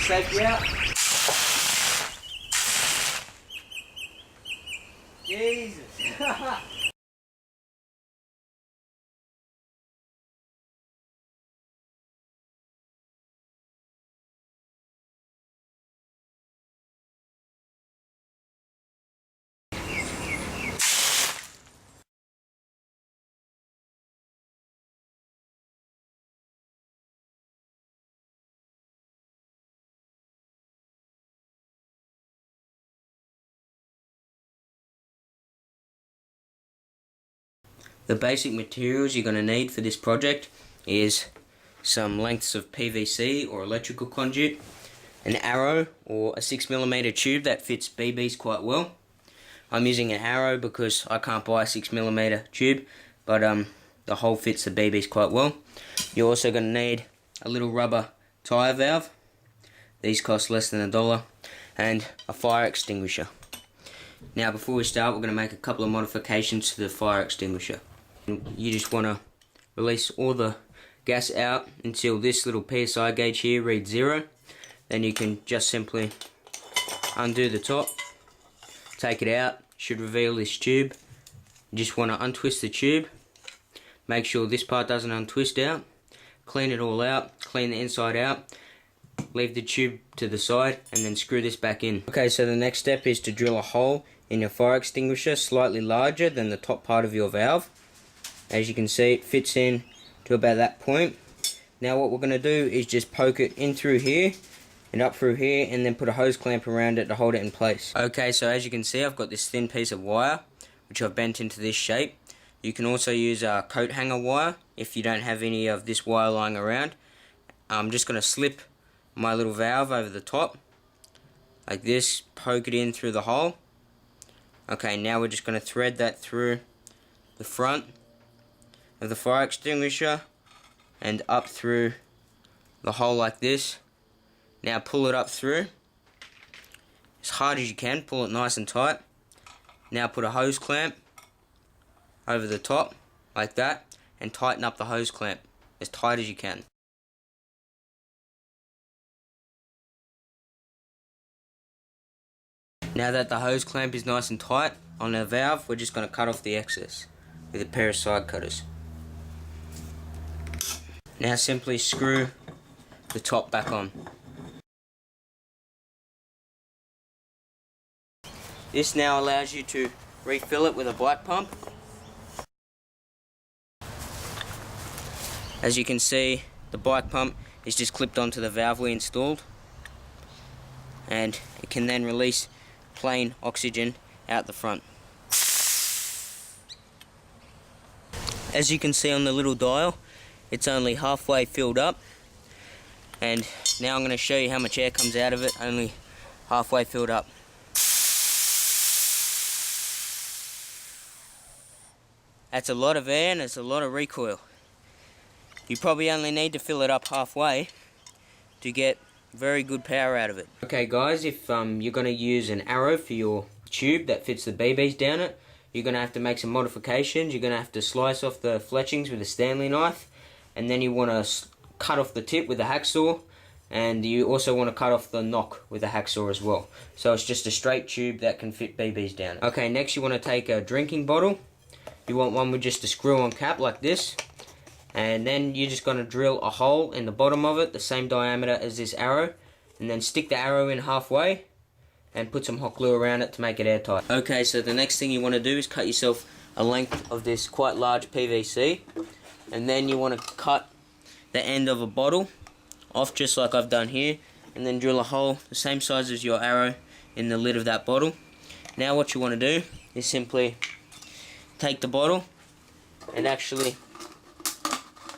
safety out. Jesus. The basic materials you're going to need for this project is some lengths of PVC or electrical conduit, an arrow or a 6mm tube that fits BBs quite well. I'm using an arrow because I can't buy a 6mm tube, but the hole fits the BBs quite well. You're also going to need a little rubber tyre valve. These cost less than $1, and a fire extinguisher. Now before we start, we're going to make a couple of modifications to the fire extinguisher. You just want to release all the gas out until this little PSI gauge here reads 0. Then you can just simply undo the top, take it out, should reveal this tube. You just want to untwist the tube, make sure this part doesn't untwist out, clean it all out, clean the inside out, leave the tube to the side, and then screw this back in. Okay, so the next step is to drill a hole in your fire extinguisher slightly larger than the top part of your valve. As you can see, it fits in to about that point. Now what we're going to do is just poke it in through here and up through here, and then put a hose clamp around it to hold it in place. Okay, so as you can see, I've got this thin piece of wire which I've bent into this shape. You can also use a coat hanger wire if you don't have any of this wire lying around. I'm just going to slip my little valve over the top like this, poke it in through the hole. Okay, now we're just going to thread that through the front of the fire extinguisher and up through the hole like this. Now pull it up through as hard as you can, pull it nice and tight. Now put a hose clamp over the top like that and tighten up the hose clamp as tight as you can. Now that the hose clamp is nice and tight on the valve, we're just going to cut off the excess with a pair of side cutters. Now simply screw the top back on. This now allows you to refill it with a bike pump. As you can see, the bike pump is just clipped onto the valve we installed, and it can then release plain oxygen out the front. As you can see on the little dial, it's only halfway filled up, and now I'm going to show you how much air comes out of it, only halfway filled up. That's a lot of air and it's a lot of recoil. You probably only need to fill it up halfway to get very good power out of it. Okay guys, if you're going to use an arrow for your tube that fits the BBs down it, you're going to have to make some modifications. You're going to have to slice off the fletchings with a Stanley knife, and then you want to cut off the tip with a hacksaw, and you also want to cut off the knock with a hacksaw as well. So it's just a straight tube that can fit BBs down it. Okay, next you want to take a drinking bottle. You want one with just a screw-on cap like this, and then you're just going to drill a hole in the bottom of it, the same diameter as this arrow, and then stick the arrow in halfway and put some hot glue around it to make it airtight. Okay, so the next thing you want to do is cut yourself a length of this quite large PVC, and then you want to cut the end of a bottle off just like I've done here, and then drill a hole the same size as your arrow in the lid of that bottle. Now what you want to do is simply take the bottle and actually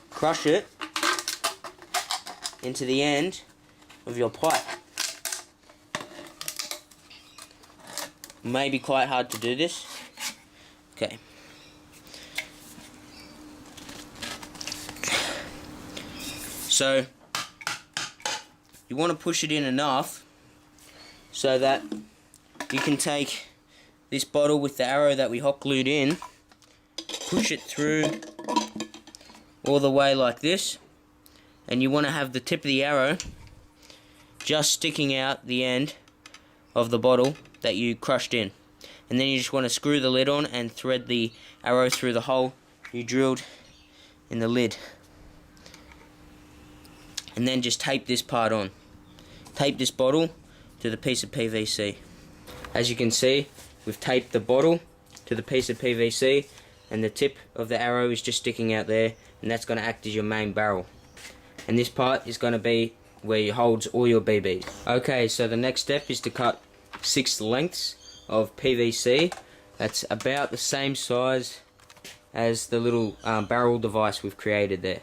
crush it into the end of your pipe. May be quite hard to do this. Okay. So you want to push it in enough so that you can take this bottle with the arrow that we hot glued in, push it through all the way like this, and you want to have the tip of the arrow just sticking out the end of the bottle that you crushed in. And then you just want to screw the lid on and thread the arrow through the hole you drilled in the lid. And then just tape this part on. Tape this bottle to the piece of PVC. As you can see, we've taped the bottle to the piece of PVC, and the tip of the arrow is just sticking out there, and that's going to act as your main barrel. And this part is going to be where you hold all your BBs. Okay, so the next step is to cut 6 lengths of PVC. That's about the same size as the little barrel device we've created there.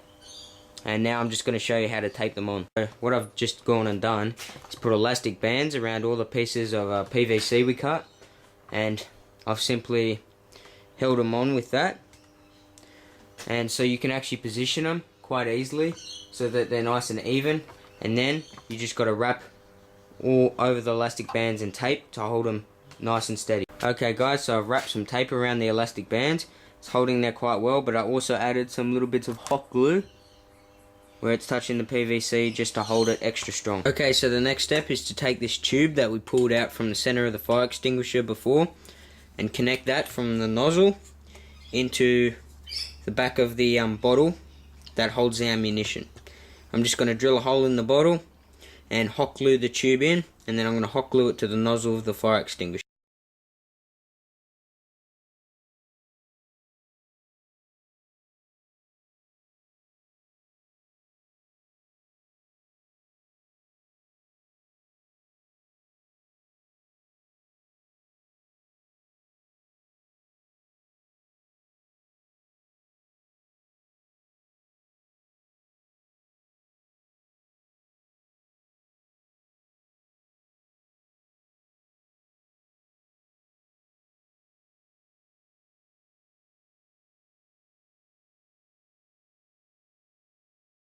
And now I'm just going to show you how to tape them on. So what I've just gone and done is put elastic bands around all the pieces of PVC we cut, and I've simply held them on with that. And so you can actually position them quite easily so that they're nice and even, and then you just got to wrap all over the elastic bands and tape to hold them nice and steady. Okay guys, so I've wrapped some tape around the elastic bands. It's holding there quite well, but I also added some little bits of hot glue where it's touching the PVC just to hold it extra strong. Okay, so the next step is to take this tube that we pulled out from the center of the fire extinguisher before and connect that from the nozzle into the back of the bottle that holds the ammunition. I'm just going to drill a hole in the bottle and hot glue the tube in, and then I'm going to hot glue it to the nozzle of the fire extinguisher.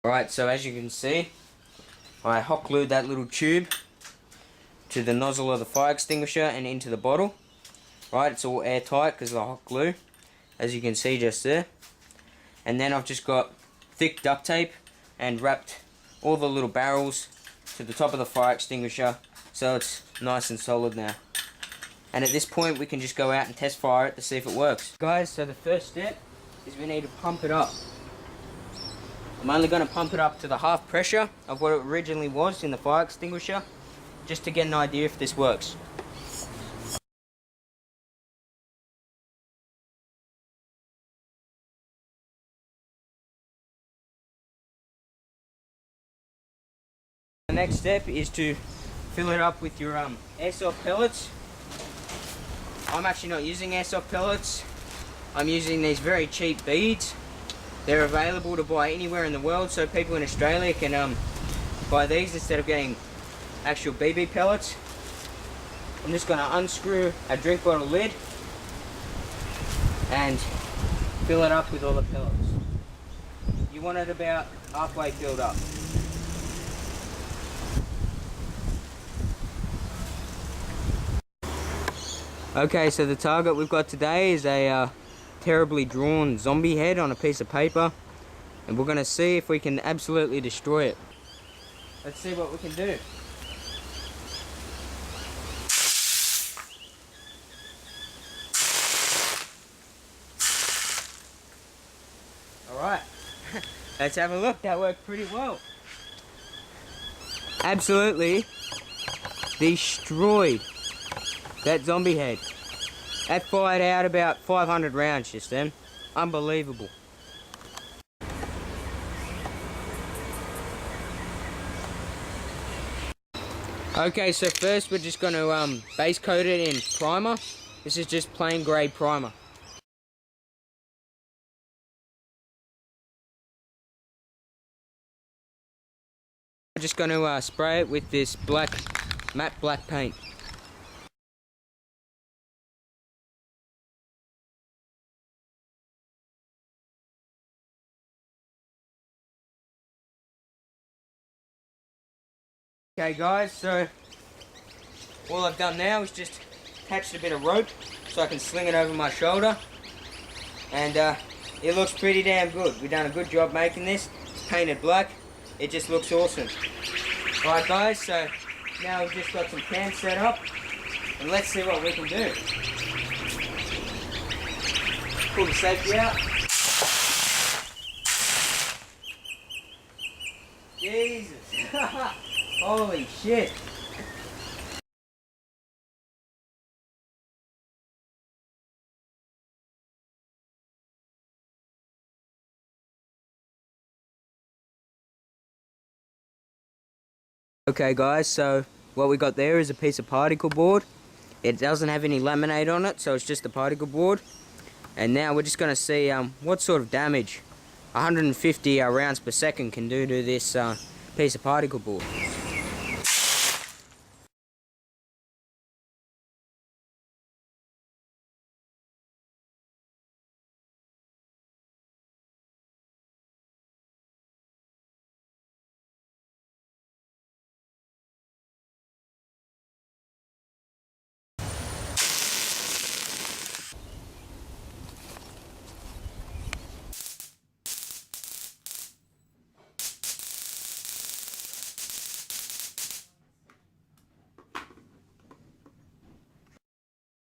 Alright, so as you can see, I hot glued that little tube to the nozzle of the fire extinguisher and into the bottle. Right, it's all airtight because of the hot glue, as you can see just there. And then I've just got thick duct tape and wrapped all the little barrels to the top of the fire extinguisher so it's nice and solid now. And at this point we can just go out and test fire it to see if it works. Guys, so the first step is we need to pump it up. I'm only going to pump it up to the half pressure of what it originally was in the fire extinguisher, just to get an idea if this works. The next step is to fill it up with your airsoft pellets. I'm actually not using airsoft pellets. I'm using these very cheap beads. They're available to buy anywhere in the world, so people in Australia can buy these instead of getting actual BB pellets. I'm just going to unscrew a drink bottle lid and fill it up with all the pellets. You want it about halfway filled up. Okay, so the target we've got today is a terribly drawn zombie head on a piece of paper, and we're going to see if we can absolutely destroy it. Let's see what we can do. Alright, let's have a look. That worked pretty well. Absolutely destroyed that zombie head. That fired out about 500 rounds just then. Unbelievable. Okay, so first we're just going to base coat it in primer. This is just plain grey primer. I'm just going to spray it with this matte black paint. Okay guys, so all I've done now is just attached a bit of rope so I can sling it over my shoulder, and it looks pretty damn good. We've done a good job making this. It's painted black. It just looks awesome. Alright guys, so Now we've just got some cans set up, and let's see what we can do. Pull the safety out. Jesus. Holy shit. Okay guys, so what we got there is a piece of particle board. It doesn't have any laminate on it, so it's just a particle board. And now we're just going to see what sort of damage 150 rounds per second can do to this piece of particle board.